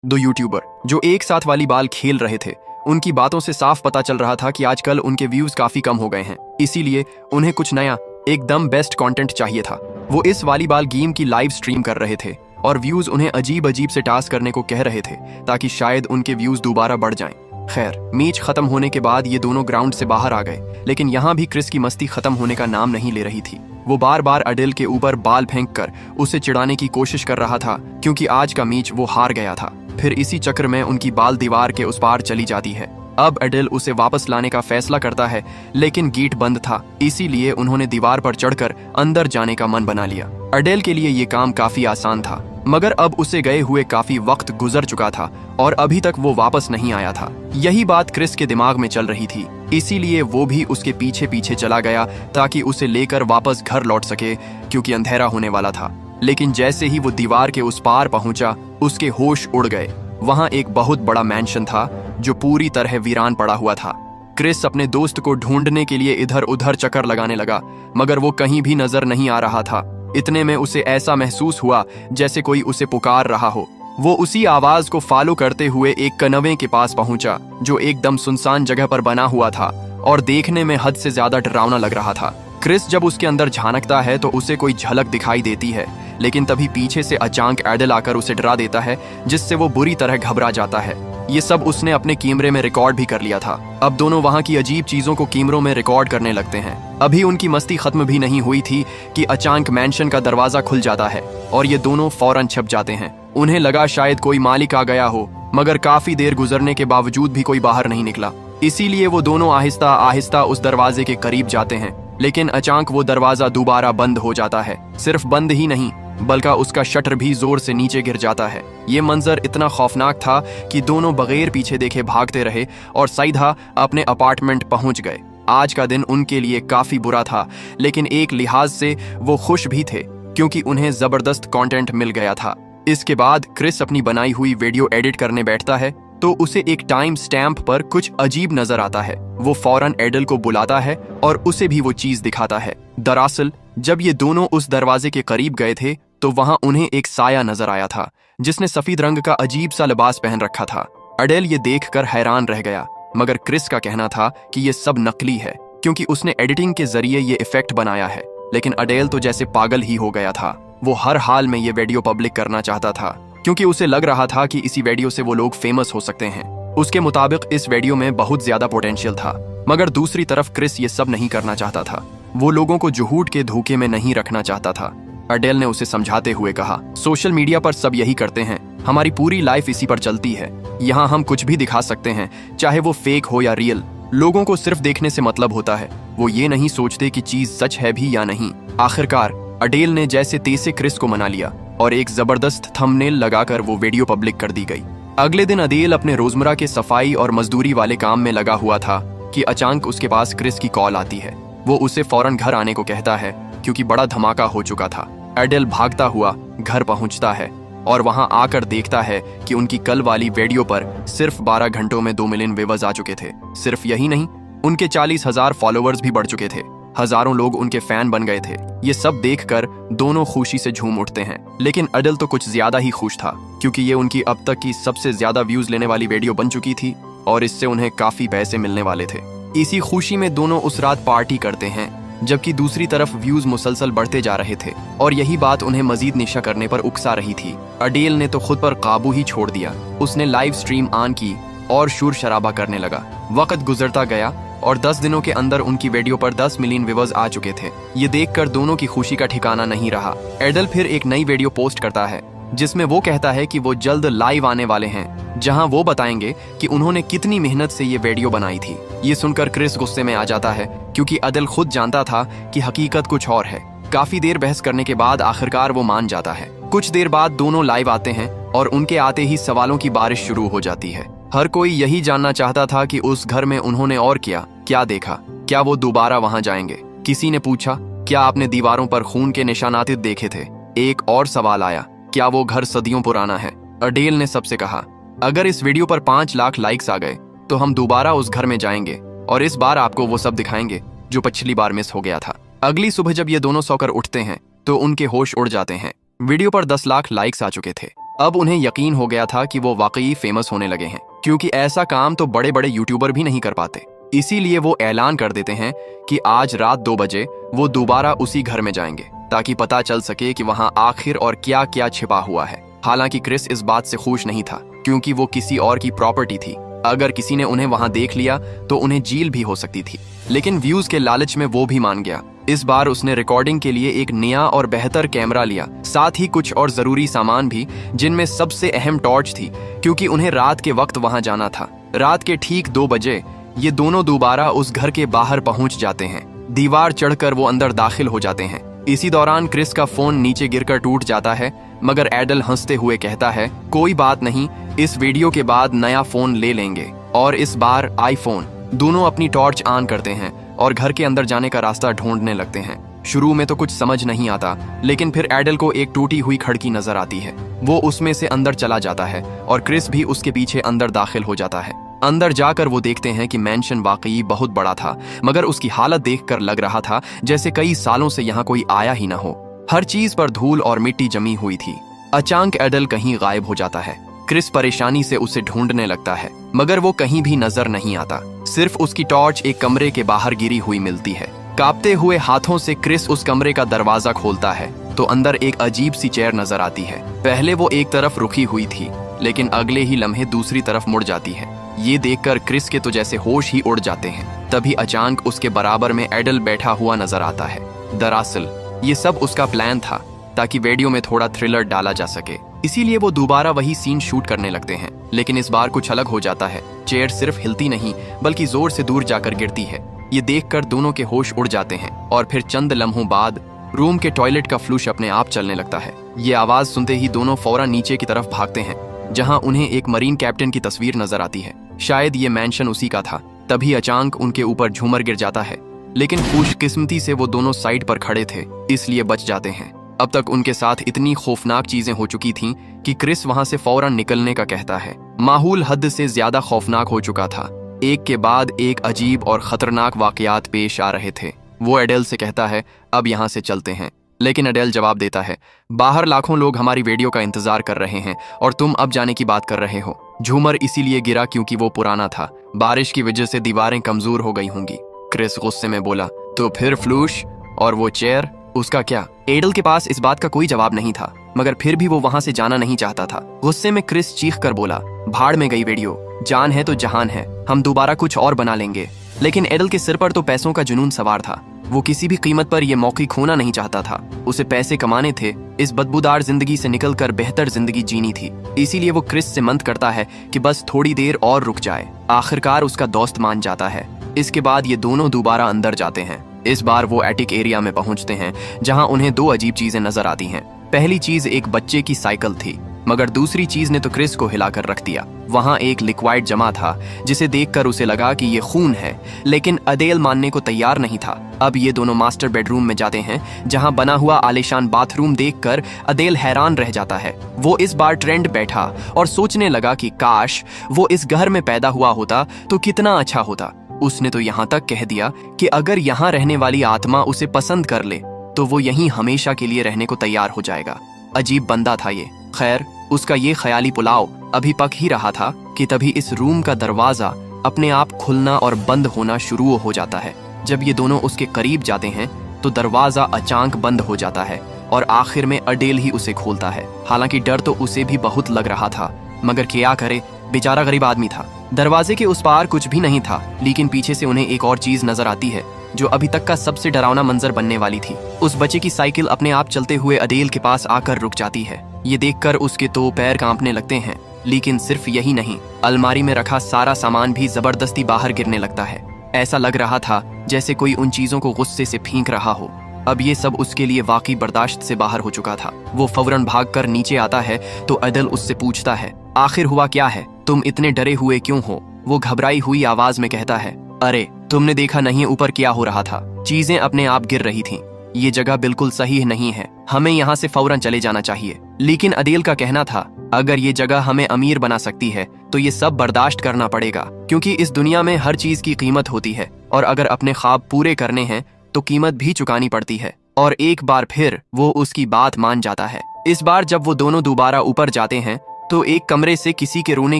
दो यूट्यूबर जो एक साथ वॉलीबॉल खेल रहे थे, उनकी बातों से साफ पता चल रहा था कि आजकल उनके व्यूज काफी कम हो गए हैं। इसीलिए उन्हें कुछ नया, एकदम बेस्ट कंटेंट चाहिए था। वो इस वॉलीबॉल गेम की लाइव स्ट्रीम कर रहे थे और व्यूज उन्हें अजीब अजीब से टास्क करने को कह रहे थे ताकि शायद उनके व्यूज दोबारा बढ़ जाएं। खैर, मैच खत्म होने के बाद ये दोनों ग्राउंड से बाहर आ गए, लेकिन यहाँ भी क्रिस की मस्ती खत्म होने का नाम नहीं ले रही थी। वो बार बार अडेल के ऊपर बाल फेंक कर उसे चिढ़ाने की कोशिश कर रहा था, क्योंकि आज का मैच वो हार गया था। फिर इसी चक्र में उनकी बाल दीवार के उस पार चली जाती है। अब अडेल उसे वापस लाने का फैसला करता है, लेकिन गेट बंद था, इसीलिए उन्होंने दीवार पर चढ़कर अंदर जाने का मन बना लिया। अडेल के लिए ये काम काफी आसान था, मगर अब उसे गए हुए काफी वक्त गुजर चुका था और अभी तक वो वापस नहीं आया था। यही बात क्रिस के दिमाग में चल रही थी, इसीलिए वो भी उसके पीछे पीछे चला गया ताकि उसे लेकर वापस घर लौट सके, क्योंकि अंधेरा होने वाला था। लेकिन जैसे ही वो दीवार के उस पार पहुंचा, उसके होश उड़ गए। वहां एक बहुत बड़ा मैंशन था जो पूरी तरह वीरान पड़ा हुआ था। क्रिस अपने दोस्त को ढूंढने के लिए इधर उधर चक्कर लगाने लगा, मगर वो कहीं भी नजर नहीं आ रहा था। इतने में उसे ऐसा महसूस हुआ जैसे कोई उसे पुकार रहा हो। वो उसी आवाज को फॉलो करते हुए एक कनवे के पास पहुंचा, जो एकदम सुनसान जगह पर बना हुआ था और देखने में हद से ज्यादा डरावना लग रहा था। क्रिस जब उसके अंदर झांकता है तो उसे कोई झलक दिखाई देती है, लेकिन तभी पीछे से अचानक एडल आकर उसे डरा देता है, जिससे वो बुरी तरह घबरा जाता है। ये सब उसने अपने कैमरे में रिकॉर्ड भी कर लिया था। अब दोनों वहां की अजीब चीजों को कैमरों में रिकॉर्ड करने लगते हैं। अभी उनकी मस्ती खत्म भी नहीं हुई थी कि अचानक मैंशन का दरवाजा खुल जाता है और ये दोनों फौरन छप जाते हैं। उन्हें लगा शायद कोई मालिक आ गया हो, मगर काफी देर गुजरने के बावजूद भी कोई बाहर नहीं निकला। इसीलिए वो दोनों आहिस्ता आहिस्ता उस दरवाजे के करीब जाते हैं, लेकिन अचानक वो दरवाजा दोबारा बंद हो जाता है। सिर्फ बंद ही नहीं, बल्कि उसका शटर भी जोर से नीचे गिर जाता है। ये मंजर इतना खौफनाक था कि दोनों बगैर पीछे देखे भागते रहे और सीधा अपने अपार्टमेंट पहुंच गए। आज का दिन उनके लिए काफी बुरा था, लेकिन एक लिहाज से वो खुश भी थे, क्योंकि उन्हें जबरदस्त कंटेंट मिल गया था। इसके बाद क्रिस अपनी बनाई हुई वीडियो एडिट करने बैठता है तो उसे एक टाइम स्टैम्प पर कुछ अजीब नजर आता है। वो फौरन एडल को बुलाता है और उसे भी वो चीज दिखाता है। दरअसल जब ये दोनों उस दरवाजे के करीब गए थे तो वहां उन्हें एक साया नजर आया था, जिसने सफेद रंग का अजीब सा लिबास पहन रखा था। अडेल ये देखकर हैरान रह गया, मगर क्रिस का कहना था कि ये सब नकली है, क्योंकि उसने एडिटिंग के जरिए ये इफेक्ट बनाया है। लेकिन अडेल तो जैसे पागल ही हो गया था। वो हर हाल में ये वीडियो पब्लिक करना चाहता था, क्योंकि उसे लग रहा था कि इसी वीडियो से वो लोग फेमस हो सकते हैं। उसके मुताबिक इस वीडियो में बहुत ज्यादा पोटेंशियल था, मगर दूसरी तरफ क्रिस ये सब नहीं करना चाहता था। वो लोगों को झूठ के धोखे में नहीं रखना चाहता था। अडेल ने उसे समझाते हुए कहा, सोशल मीडिया पर सब यही करते हैं, हमारी पूरी लाइफ इसी पर चलती है। यहाँ हम कुछ भी दिखा सकते हैं, चाहे वो फेक हो या रियल। लोगों को सिर्फ देखने से मतलब होता है, वो ये नहीं सोचते कि चीज सच है भी या नहीं। आखिरकार अडेल ने जैसे तैसे क्रिस को मना लिया और एक जबरदस्त थंबनेल लगाकर वो वीडियो पब्लिक कर दी गई। अगले दिन अडेल अपने रोजमर्रा के सफाई और मजदूरी वाले काम में लगा हुआ था कि अचानक उसके पास क्रिस की कॉल आती है। वो उसे फौरन घर आने को कहता है, क्योंकि बड़ा धमाका हो चुका था। अडेल भागता हुआ घर पहुंचता है और वहां आकर देखता है कि उनकी कल वाली वीडियो पर सिर्फ 12 घंटों में 2 मिलियन व्यूअर्स आ चुके थे। सिर्फ यही नहीं, उनके 40,000 फॉलोअर्स भी बढ़ चुके थे। हजारों लोग उनके फैन बन गए थे। ये सब देखकर दोनों खुशी से झूम उठते हैं। लेकिन अडेल तो कुछ ज्यादा ही खुश था, क्योंकि ये उनकी अब तक की सबसे ज्यादा व्यूज लेने वाली वीडियो बन चुकी थी और इससे उन्हें काफी पैसे मिलने वाले थे। इसी खुशी में दोनों उस रात पार्टी करते हैं, जबकि दूसरी तरफ व्यूज मुसलसल बढ़ते जा रहे थे और यही बात उन्हें मजीद निशा करने पर उकसा रही थी। अडेल ने तो खुद पर काबू ही छोड़ दिया। उसने लाइव स्ट्रीम ऑन की और शोर शराबा करने लगा। वक्त गुजरता गया और 10 दिनों के अंदर उनकी वीडियो पर 10 मिलियन व्यूअर्स आ चुके थे। ये देखकर दोनों की खुशी का ठिकाना नहीं रहा। एडल फिर एक नई वीडियो पोस्ट करता है, जिसमें वो कहता है कि वो जल्द लाइव आने वाले हैं, जहां वो बताएंगे कि उन्होंने कितनी मेहनत से ये वीडियो बनाई थी। ये सुनकर क्रिस गुस्से में आ जाता है, क्योंकि अडेल खुद जानता था कि हकीकत कुछ और है। काफी देर बहस करने के बाद आखिरकार वो मान जाता है। कुछ देर बाद दोनों लाइव आते हैं और उनके आते ही सवालों की बारिश शुरू हो जाती है। हर कोई यही जानना चाहता था कि उस घर में उन्होंने और क्या देखा, क्या वो दोबारा वहां जाएंगे। किसी ने पूछा, क्या आपने दीवारों पर खून के निशानात देखे थे। एक और सवाल आया, क्या वो घर सदियों पुराना है। अडेल ने सबसे कहा, अगर इस वीडियो पर 5 लाख लाइक्स आ गए तो हम दोबारा उस घर में जाएंगे और इस बार आपको वो सब दिखाएंगे जो पिछली बार मिस हो गया था। अगली सुबह जब ये दोनों सोकर उठते हैं तो उनके होश उड़ जाते हैं। वीडियो पर 10 लाख लाइक्स आ चुके थे अब उन्हें यकीन हो गया था कि वो वाकई फेमस होने लगे हैं, क्योंकि ऐसा काम तो बड़े बड़े यूट्यूबर भी नहीं कर पाते। इसीलिए वो ऐलान कर देते हैं कि आज रात 2 बजे वो दोबारा उसी घर में जाएंगे, ताकि पता चल सके कि वहां आखिर और क्या क्या छिपा हुआ है। हालांकि क्रिस इस बात से खुश नहीं था, क्योंकि वो किसी और की प्रॉपर्टी थी। अगर किसी ने उन्हें वहां देख लिया तो उन्हें जेल भी हो सकती थी। लेकिन व्यूज के लालच में वो भी मान गया। इस बार उसने रिकॉर्डिंग के लिए एक नया और बेहतर कैमरा लिया, साथ ही कुछ और जरूरी सामान भी, जिनमें सबसे अहम टॉर्च थी, क्योंकि उन्हें रात के वक्त वहां जाना था। रात के ठीक 2 बजे ये दोनों दोबारा उस घर के बाहर पहुंच जाते हैं। दीवार चढ़कर वो अंदर दाखिल हो जाते हैं। इसी दौरान क्रिस का फोन नीचे गिरकर टूट जाता है, मगर एडल हंसते हुए कहता है, कोई बात नहीं, इस वीडियो के बाद नया फोन ले लेंगे, और इस बार आईफोन। दोनों अपनी टॉर्च ऑन करते हैं और घर के अंदर जाने का रास्ता ढूंढने लगते हैं। शुरू में तो कुछ समझ नहीं आता, लेकिन फिर एडल को एक टूटी हुई खिड़की नजर आती है। वो उसमें से अंदर चला जाता है और क्रिस भी उसके पीछे अंदर दाखिल हो जाता है। अंदर जाकर वो देखते हैं कि मैंशन वाकई बहुत बड़ा था, मगर उसकी हालत देखकर लग रहा था जैसे कई सालों से यहाँ कोई आया ही ना हो। हर चीज पर धूल और मिट्टी जमी हुई थी। अचानक एडल कहीं गायब हो जाता है। क्रिस परेशानी से उसे ढूंढने लगता है, मगर वो कहीं भी नजर नहीं आता। सिर्फ उसकी टॉर्च एक कमरे के बाहर गिरी हुई मिलती है। कांपते हुए हाथों से क्रिस उस कमरे का दरवाजा खोलता है तो अंदर एक अजीब सी चेयर नजर आती है। पहले वो एक तरफ रुकी हुई थी, लेकिन अगले ही लम्हे दूसरी तरफ मुड़ जाती है। ये देखकर क्रिस के तो जैसे होश ही उड़ जाते हैं। तभी अचानक उसके बराबर में एडल बैठा हुआ नजर आता है। दरअसल ये सब उसका प्लान था, ताकि वीडियो में थोड़ा थ्रिलर डाला जा सके। इसीलिए वो दोबारा वही सीन शूट करने लगते हैं। लेकिन इस बार कुछ अलग हो जाता है। चेयर सिर्फ हिलती नहीं, बल्कि जोर से दूर जाकर गिरती है। ये देखकर दोनों के होश उड़ जाते हैं और फिर चंद लम्हों बाद रूम के टॉयलेट का फ्लूश अपने आप चलने लगता है। ये आवाज सुनते ही दोनों फौरन नीचे की तरफ भागते हैं, जहां उन्हें एक मरीन कैप्टन की तस्वीर नजर आती है। शायद ये मैंशन उसी का था। तभी अचानक उनके ऊपर झूमर गिर जाता है, लेकिन खुशकिस्मती से वो दोनों साइड पर खड़े थे, इसलिए बच जाते हैं। अब तक उनके साथ इतनी खौफनाक चीजें हो चुकी थीं कि क्रिस वहां से फौरन निकलने का कहता है। माहौल हद से ज्यादा खौफनाक हो चुका था। एक के बाद एक अजीब और खतरनाक वाकयात पेश आ रहे थे। वो एडेल से कहता है, अब यहाँ से चलते हैं। लेकिन एडेल जवाब देता है, बाहर लाखों लोग हमारी वीडियो का इंतजार कर रहे हैं और तुम अब जाने की बात कर रहे हो। झूमर इसीलिए गिरा क्योंकि वो पुराना था। बारिश की वजह से दीवारें कमजोर हो गई होंगी। क्रिस गुस्से में बोला, तो फिर फ्लूश और वो चेयर, उसका क्या? एडल के पास इस बात का कोई जवाब नहीं था, मगर फिर भी वो वहां से जाना नहीं चाहता था। गुस्से में क्रिस चीख कर बोला, भाड़ में गई वीडियो, जान है तो जहान है, हम दोबारा कुछ और बना लेंगे। लेकिन एडल के सिर पर तो पैसों का जुनून सवार था। वो किसी भी कीमत पर यह मौका खोना नहीं चाहता था। उसे पैसे कमाने थे, इस बदबूदार जिंदगी से निकलकर बेहतर जिंदगी जीनी थी। इसीलिए वो क्रिस से मंत करता है कि बस थोड़ी देर और रुक जाए। आखिरकार उसका दोस्त मान जाता है। इसके बाद ये दोनों दोबारा अंदर जाते हैं। इस बार वो एटिक एरिया में पहुंचते हैं, जहां उन्हें 2 अजीब चीजें नजर आती हैं। पहली चीज एक बच्चे की साइकिल थी, मगर दूसरी चीज ने तो क्रिस को हिलाकर रख दिया। वहां एक लिक्विड जमा था, जिसे देखकर उसे लगा कि ये खून है, लेकिन अदेल मानने को तैयार नहीं था। अब ये दोनों मास्टर बेडरूम में जाते हैं, जहां बना हुआ आलीशान बाथरूम देखकर अदेल हैरान रह जाता है। वो इस बार ट्रेंड बैठा और सोचने लगा कि काश वो इस घर में पैदा हुआ होता तो कितना अच्छा होता। उसने तो यहाँ तक कह दिया कि अगर यहाँ रहने वाली आत्मा उसे पसंद कर ले तो वो यहीं हमेशा के लिए रहने को तैयार हो जाएगा। अजीब बंदा था ये। खैर, उसका ये ख्याली पुलाव अभी पक ही रहा था कि तभी इस रूम का दरवाजा अपने आप खुलना और बंद होना शुरू हो जाता है। जब ये दोनों उसके करीब जाते हैं तो दरवाजा अचानक बंद हो जाता है और आखिर में अडेल ही उसे खोलता है। हालांकि डर तो उसे भी बहुत लग रहा था, मगर क्या करे, बेचारा गरीब आदमी था। दरवाजे के उस पार कुछ भी नहीं था, लेकिन पीछे से उन्हें एक और चीज नजर आती है जो अभी तक का सबसे डरावना मंजर बनने वाली थी। उस बच्चे की साइकिल अपने आप चलते हुए अडेल के पास आकर रुक जाती है। ये देखकर उसके तो पैर कांपने लगते हैं। लेकिन सिर्फ यही नहीं, अलमारी में रखा सारा सामान भी जबरदस्ती बाहर गिरने लगता है। ऐसा लग रहा था जैसे कोई उन चीजों को गुस्से से फेंक रहा हो। अब ये सब उसके लिए वाकई बर्दाश्त से बाहर हो चुका था। वो फौरन भागकर नीचे आता है तो अडेल उससे पूछता है, आखिर हुआ क्या है? तुम इतने डरे हुए क्यों हो? वो घबराई हुई आवाज में कहता है, अरे तुमने देखा नहीं ऊपर क्या हो रहा था? चीजें अपने आप गिर रही थीं। ये जगह बिल्कुल सही नहीं है, हमें यहाँ से फौरन चले जाना चाहिए। लेकिन अडेल का कहना था, अगर ये जगह हमें अमीर बना सकती है तो ये सब बर्दाश्त करना पड़ेगा, क्योंकि इस दुनिया में हर चीज की कीमत होती है और अगर अपने ख्वाब पूरे करने हैं तो कीमत भी चुकानी पड़ती है। और एक बार फिर वो उसकी बात मान जाता है। इस बार जब वो दोनों दोबारा ऊपर जाते हैं तो एक कमरे से किसी के रोने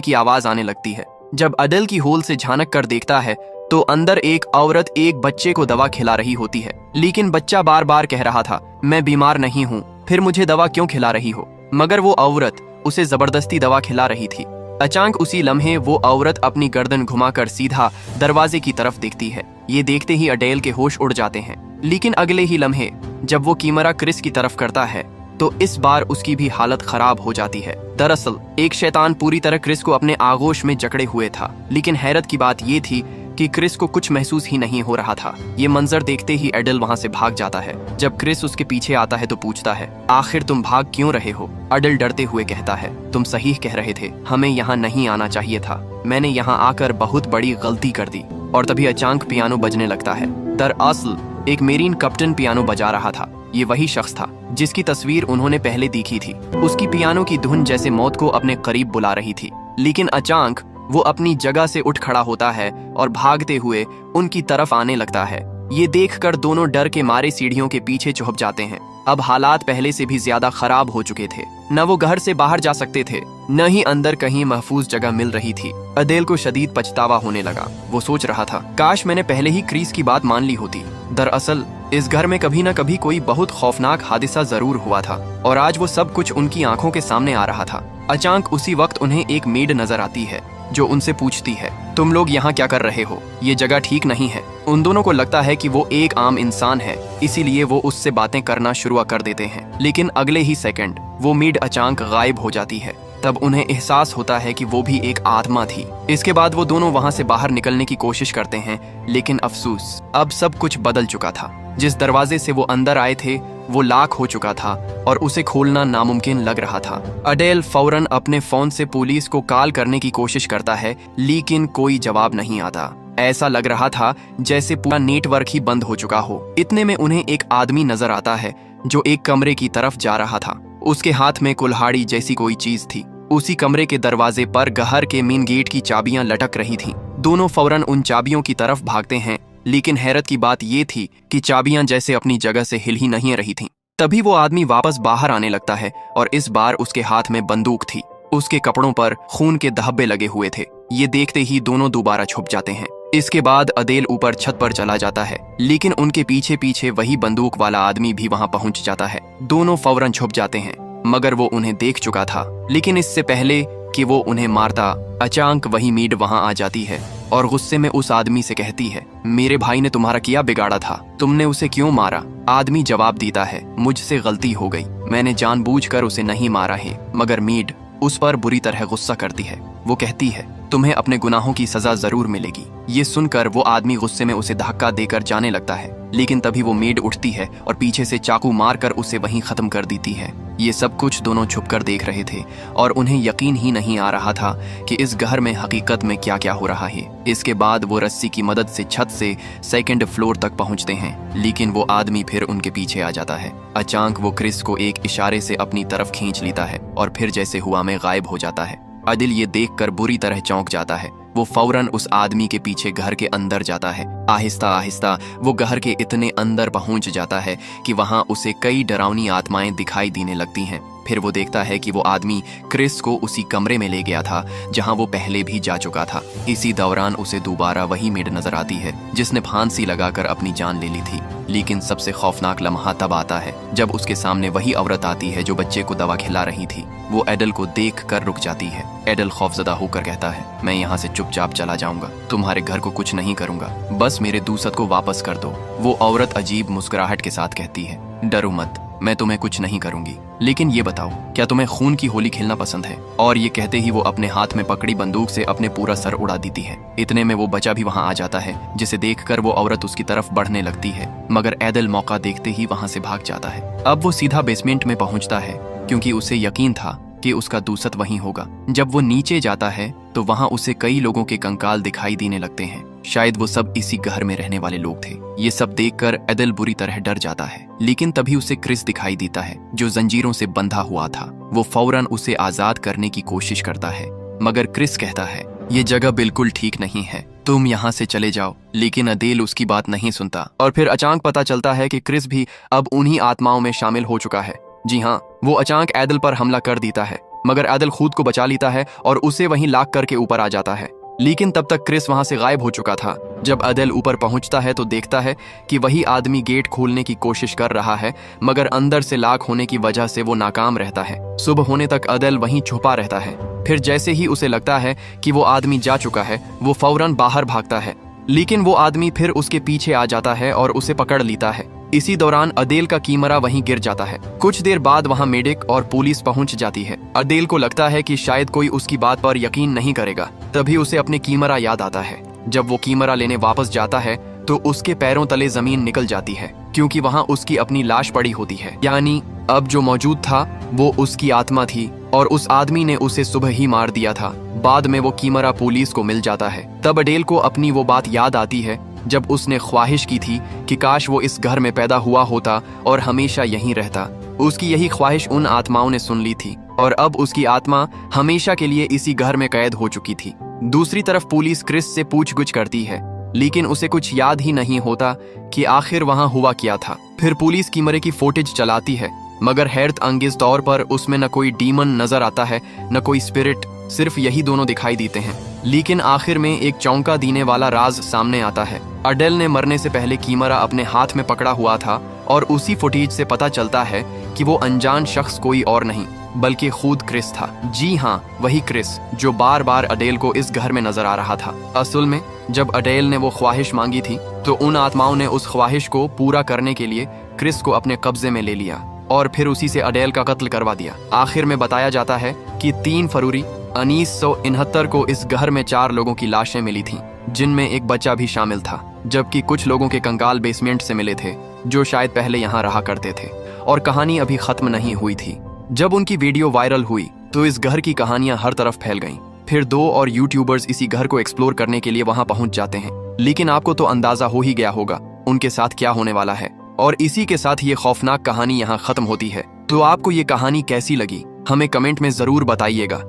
की आवाज आने लगती है। जब अडेल की होल से झांक कर देखता है तो अंदर एक औरत एक बच्चे को दवा खिला रही होती है, लेकिन बच्चा बार बार कह रहा था, मैं बीमार नहीं हूँ, फिर मुझे दवा क्यों खिला रही हो? मगर वो औरत उसे जबरदस्ती दवा खिला रही थी। अचानक उसी लम्हे वो औरत अपनी गर्दन घुमाकर सीधा दरवाजे की तरफ देखती है। ये देखते ही अडेल के होश उड़ जाते हैं, लेकिन अगले ही लम्हे जब वो कैमरा क्रिस की तरफ करता है तो इस बार उसकी भी हालत खराब हो जाती है। दरअसल एक शैतान पूरी तरह क्रिस को अपने आगोश में जकड़े हुए था, लेकिन हैरत की बात ये थी कि क्रिस को कुछ महसूस ही नहीं हो रहा था। ये मंजर देखते ही एडल वहाँ से भाग जाता है। जब क्रिस उसके पीछे आता है तो पूछता है, आखिर तुम भाग क्यों रहे हो? एडल डरते हुए कहता है, तुम सही कह रहे थे, हमें यहाँ नहीं आना चाहिए था। मैंने यहाँ आकर बहुत बड़ी गलती कर दी। और तभी अचानक पियानो बजने लगता है। दरअसल एक मेरीन कैप्टन पियानो बजा रहा था। ये वही शख्स था जिसकी तस्वीर उन्होंने पहले देखी थी। उसकी पियानो की धुन जैसे मौत को अपने करीब बुला रही थी, लेकिन अचानक वो अपनी जगह से उठ खड़ा होता है और भागते हुए उनकी तरफ आने लगता है। ये देखकर दोनों डर के मारे सीढ़ियों के पीछे छुप जाते हैं। अब हालात पहले से भी ज्यादा खराब हो चुके थे। न वो घर से बाहर जा सकते थे, न ही अंदर कहीं महफूज जगह मिल रही थी। अडेल को शदीद पछतावा होने लगा। वो सोच रहा था, काश मैंने पहले ही क्रिस की बात मान ली होती। दरअसल इस घर में कभी न कभी कोई बहुत खौफनाक हादसा जरूर हुआ था और आज वो सब कुछ उनकी आंखों के सामने आ रहा था। अचानक उसी वक्त उन्हें एक मेड नजर आती है जो उनसे पूछती है, तुम लोग यहाँ क्या कर रहे हो? ये जगह ठीक नहीं है। उन दोनों को लगता है कि वो एक आम इंसान है, इसीलिए वो उससे बातें करना शुरू कर देते हैं। लेकिन अगले ही सेकंड वो मेड अचानक गायब हो जाती है। तब उन्हें एहसास होता है कि वो भी एक आत्मा थी। इसके बाद वो दोनों वहाँ से बाहर निकलने की कोशिश करते हैं, लेकिन अफसोस अब सब कुछ बदल चुका था। जिस दरवाजे से वो अंदर आए थे वो लॉक हो चुका था और उसे खोलना नामुमकिन लग रहा था। अडेल फौरन अपने फोन से पुलिस को कॉल करने की कोशिश करता है, लेकिन कोई जवाब नहीं आता। ऐसा लग रहा था जैसे पूरा नेटवर्क ही बंद हो चुका हो। इतने में उन्हें एक आदमी नजर आता है जो एक कमरे की तरफ जा रहा था। उसके हाथ में कुल्हाड़ी जैसी कोई चीज थी। उसी कमरे के दरवाजे पर घर के मेन गेट की चाबियां लटक रही थीं। दोनों फौरन उन चाबियों की तरफ भागते हैं, लेकिन हैरत की बात ये थी कि चाबियां जैसे अपनी जगह से हिल ही नहीं रही थीं। तभी वो आदमी वापस बाहर आने लगता है और इस बार उसके हाथ में बंदूक थी। उसके कपड़ों पर खून के धब्बे लगे हुए थे। ये देखते ही दोनों दोबारा छुप जाते हैं। इसके बाद अडेल ऊपर छत पर चला जाता है, लेकिन उनके पीछे पीछे वही बंदूक वाला आदमी भी वहां पहुंच जाता है। दोनों फौरन छुप जाते हैं, मगर वो उन्हें देख चुका था। लेकिन इससे पहले कि वो उन्हें मारता, अचानक वही मेड वहां आ जाती है और गुस्से में उस आदमी से कहती है, मेरे भाई ने तुम्हारा क्या बिगाड़ा था? तुमने उसे क्यों मारा? आदमी जवाब देता है, मुझसे गलती हो गई, मैंने जानबूझकर उसे नहीं मारा है। मगर मेड उस पर बुरी तरह गुस्सा करती है। वो कहती है, तुम्हें अपने गुनाहों की सजा जरूर मिलेगी। ये सुनकर वो आदमी गुस्से में उसे धक्का देकर जाने लगता है, लेकिन तभी वो मेड उठती है और पीछे से चाकू मारकर उसे वहीं खत्म कर देती है। ये सब कुछ दोनों छुपकर देख रहे थे और उन्हें यकीन ही नहीं आ रहा था कि इस घर में हकीकत में क्या क्या हो रहा है। इसके बाद वो रस्सी की मदद से छत से सेकंड फ्लोर तक पहुंचते हैं, लेकिन वो आदमी फिर उनके पीछे आ जाता है। अचानक वो क्रिस को एक इशारे से अपनी तरफ खींच लेता है और फिर जैसे हुआ में गायब हो जाता है। अदिल ये देखकर बुरी तरह चौंक जाता है। वो फौरन उस आदमी के पीछे घर के अंदर जाता है। आहिस्ता आहिस्ता वो घर के इतने अंदर पहुंच जाता है कि वहां उसे कई डरावनी आत्माएं दिखाई देने लगती हैं। फिर वो देखता है कि वो आदमी क्रिस को उसी कमरे में ले गया था जहां वो पहले भी जा चुका था। इसी दौरान उसे दोबारा वही मेड नजर आती है जिसने फांसी लगाकर अपनी जान ले ली थी। लेकिन सबसे खौफनाक लम्हा तब आता है जब उसके सामने वही औरत आती है जो बच्चे को दवा खिला रही थी। वो एडल को देख कर रुक जाती है। एडल खौफजदा होकर कहता है, मैं यहाँ से चुपचाप चला जाऊंगा, तुम्हारे घर को कुछ नहीं करूंगा, बस मेरे दूसत को वापस कर दो। वो औरत अजीब मुस्कुराहट के साथ कहती है, डरो मत, मैं तुम्हें कुछ नहीं करूंगी, लेकिन ये बताओ क्या तुम्हें खून की होली खेलना पसंद है? और ये कहते ही वो अपने हाथ में पकड़ी बंदूक से अपने पूरा सर उड़ा देती है। इतने में वो बच्चा भी वहां आ जाता है, जिसे देखकर वो औरत उसकी तरफ बढ़ने लगती है, मगर एडल मौका देखते ही वहां से भाग जाता है। अब वो सीधा बेसमेंट में पहुंचता है क्योंकि उसे यकीन था कि उसका दूसत वहीं होगा। जब वो नीचे जाता है तो वहां उसे कई लोगों के कंकाल दिखाई देने लगते हैं। शायद वो सब इसी घर में रहने वाले लोग थे। ये सब देखकर एडल बुरी तरह डर जाता है, लेकिन तभी उसे क्रिस दिखाई देता है जो जंजीरों से बंधा हुआ था। वो फौरन उसे आजाद करने की कोशिश करता है, मगर क्रिस कहता है, ये जगह बिल्कुल ठीक नहीं है, तुम यहाँ से चले जाओ। लेकिन अडेल उसकी बात नहीं सुनता और फिर अचानक पता चलता है कि क्रिस भी अब उन्हीं आत्माओं में शामिल हो चुका है। जी हाँ, वो अचानक एडल पर हमला कर देता है, मगर एडल खुद को बचा लेता है और उसे वहीं लाक करके ऊपर आ जाता है। लेकिन तब तक क्रिस वहां से गायब हो चुका था। जब एडल ऊपर पहुंचता है तो देखता है कि वही आदमी गेट खोलने की कोशिश कर रहा है, मगर अंदर से लॉक होने की वजह से वो नाकाम रहता है। सुबह होने तक एडल वहीं छुपा रहता है। फिर जैसे ही उसे लगता है कि वो आदमी जा चुका है, वो फौरन बाहर भागता है, लेकिन वो आदमी फिर उसके पीछे आ जाता है और उसे पकड़ लेता है। इसी दौरान अदेल का कीमरा वहीं गिर जाता है। कुछ देर बाद वहां मेडिक और पुलिस पहुंच जाती है। अदेल को लगता है कि शायद कोई उसकी बात पर यकीन नहीं करेगा। तभी उसे अपने कीमरा याद आता है। जब वो कीमरा लेने वापस जाता है तो उसके पैरों तले जमीन निकल जाती है, क्योंकि वहां उसकी अपनी लाश पड़ी होती है। यानी अब जो मौजूद था वो उसकी आत्मा थी और उस आदमी ने उसे सुबह ही मार दिया था। बाद में वो कीमरा पुलिस को मिल जाता है। तब अडेल को अपनी वो बात याद आती है जब उसने ख्वाहिश की थी कि काश वो इस घर में पैदा हुआ होता और हमेशा यहीं रहता। उसकी यही ख्वाहिश उन आत्माओं ने सुन ली थी और अब उसकी आत्मा हमेशा के लिए इसी घर में कैद हो चुकी थी। दूसरी तरफ पुलिस क्रिस से पूछगछ करती है, लेकिन उसे कुछ याद ही नहीं होता कि आखिर वहां हुआ क्या था। फिर पुलिस कीमरे की फुटेज चलाती है, मगर हैरत अंगेज तौर पर उसमें न कोई डीमन नजर आता है न कोई स्पिरिट, सिर्फ यही दोनों दिखाई देते हैं। लेकिन आखिर में एक चौंका देने वाला राज सामने आता है। अडेल ने मरने से पहले कीमरा अपने हाथ में पकड़ा हुआ था और उसी फुटेज से पता चलता है कि वो अनजान शख्स कोई और नहीं बल्कि खुद क्रिस था। जी हाँ, वही क्रिस जो बार बार अडेल को इस घर में नजर आ रहा था। असल में जब अडेल ने वो ख्वाहिश मांगी थी तो उन आत्माओं ने उस ख्वाहिश को पूरा करने के लिए क्रिस को अपने कब्जे में ले लिया और फिर उसी से अडेल का कत्ल करवा दिया। आखिर में बताया जाता है कि 3 फरवरी 1969 को इस घर में 4 लोगों की लाशें मिली थीं, जिनमें एक बच्चा भी शामिल था, जबकि कुछ लोगों के कंकाल बेसमेंट से मिले थे जो शायद पहले यहाँ रहा करते थे। और कहानी अभी खत्म नहीं हुई थी। जब उनकी वीडियो वायरल हुई तो इस घर की कहानियां हर तरफ फैल गईं। फिर 2 और यूट्यूबर्स इसी घर को एक्सप्लोर करने के लिए वहां पहुंच जाते हैं। लेकिन आपको तो अंदाजा हो ही गया होगा उनके साथ क्या होने वाला है। और इसी के साथ ये खौफनाक कहानी यहाँ खत्म होती है। तो आपको ये कहानी कैसी लगी हमें कमेंट में जरूर बताइएगा।